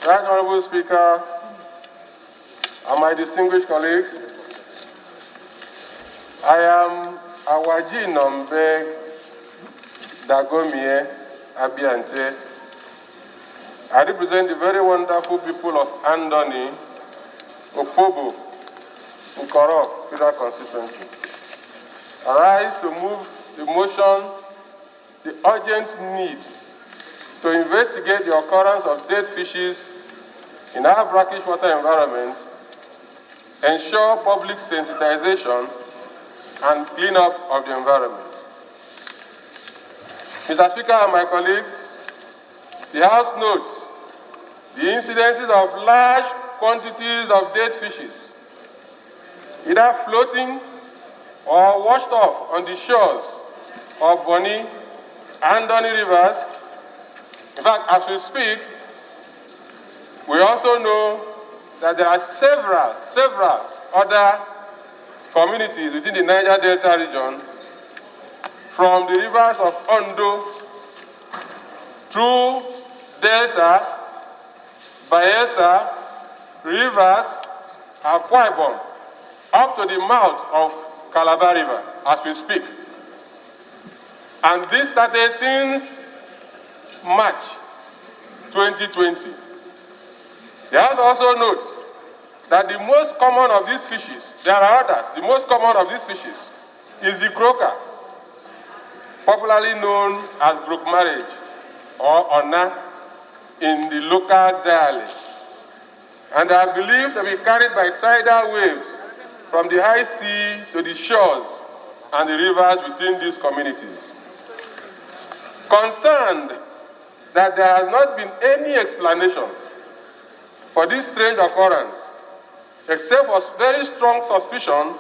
Right Honorable Speaker, and my distinguished colleagues, I am AWAJI-INOMBEK Dagomie Abiante. I represent the very wonderful people of Andoni, Opobo, Nkoro, Federal Constituency. I rise to move the motion, the urgent need to investigate the occurrence of dead fishes in our brackish water environment, ensure public sensitization, and cleanup of the environment. Mr. Speaker and my colleagues, the House notes the incidences of large quantities of dead fishes, either floating or washed off on the shores of Boni and Doni rivers. In fact, as we speak, we also know that there are several other communities within the Niger Delta region, from the rivers of Ondo through Delta, Bayelsa, Rivers, Akwa Ibom, up to the mouth of Calabar River as we speak. And this started since March 2020. The House also notes that the most common of these fishes, there are others, the most common of these fishes is the croaker, popularly known as brook marriage or Ona in the local dialect, and are believed to be carried by tidal waves from the high sea to the shores and the rivers within these communities. Concerned that there has not been any explanation for this strange occurrence, except for very strong suspicion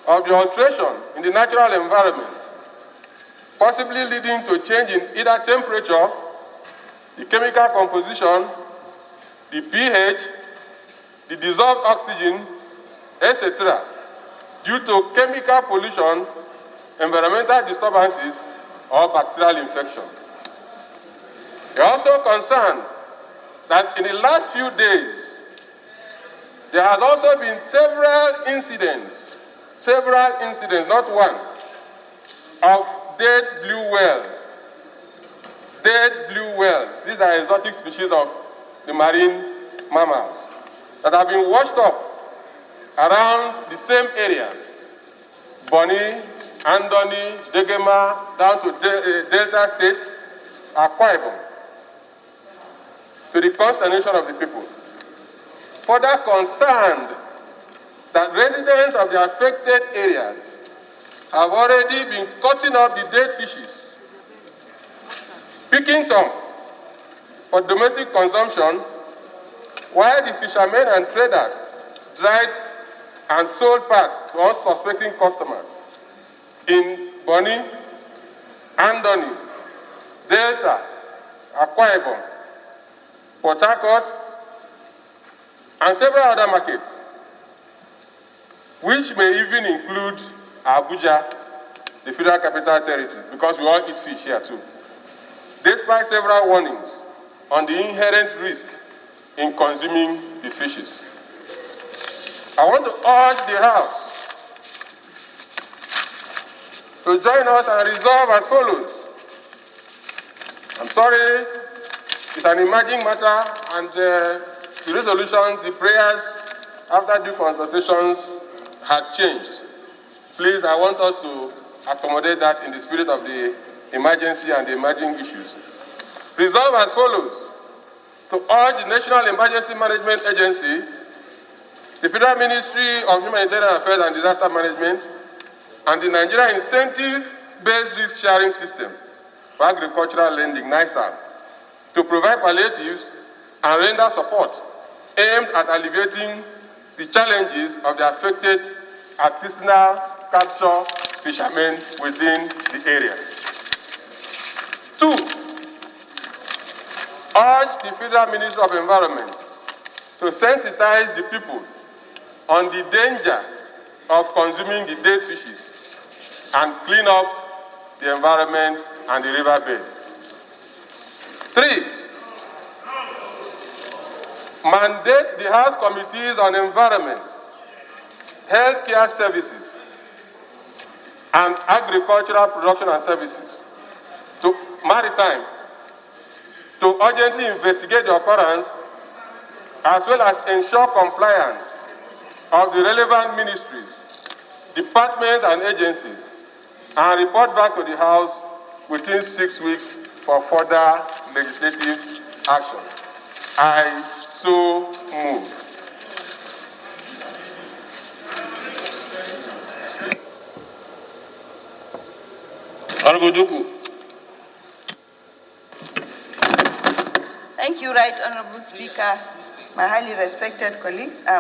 of the alteration in the natural environment, possibly leading to a change in either temperature, the chemical composition, the pH, the dissolved oxygen, etc., due to chemical pollution, environmental disturbances, or bacterial infection. We are also concerned that in the last few days, there has also been several incidents, not one, of dead blue whales. Dead blue whales. These are exotic species of the marine mammals that have been washed up around the same areas, Boni, Andoni, Degema, down to Delta states, Akwa Ibom, to the consternation of the people. Further concerned that residents of the affected areas have already been cutting up the dead fishes, picking some for domestic consumption, while the fishermen and traders dried and sold parts to unsuspecting customers in Boni, Andoni, Delta, Akwa Ibom, Port Harcourt, and several other markets, which may even include Abuja, the Federal Capital Territory, because we all eat fish here too, despite several warnings on the inherent risk in consuming the fishes. I want to urge the House to join us and resolve as follows. I'm sorry, it's an emerging matter, and the resolutions, the prayers, after due consultations, had changed. Please, I want us to accommodate that in the spirit of the emergency and the emerging issues. Resolve as follows: to urge the National Emergency Management Agency, the Federal Ministry of Humanitarian Affairs and Disaster Management, and the Nigeria Incentive-Based Risk Sharing System for Agricultural Lending, NISAL, to provide palliatives and render support aimed at alleviating the challenges of the affected artisanal capture fishermen within the area. 2, urge the Federal Ministry of Environment to sensitize the people on the danger of consuming the dead fishes and clean up the environment and the riverbed. 3, mandate the House Committees on Environment, Healthcare Services, and Agricultural Production and Services to Maritime to urgently investigate the occurrence as well as ensure compliance of the relevant ministries, departments, and agencies, and report back to the House within 6 weeks for further legislative action. I so move. Honorable Duku. Thank you, Right Honorable Speaker, my highly respected colleagues.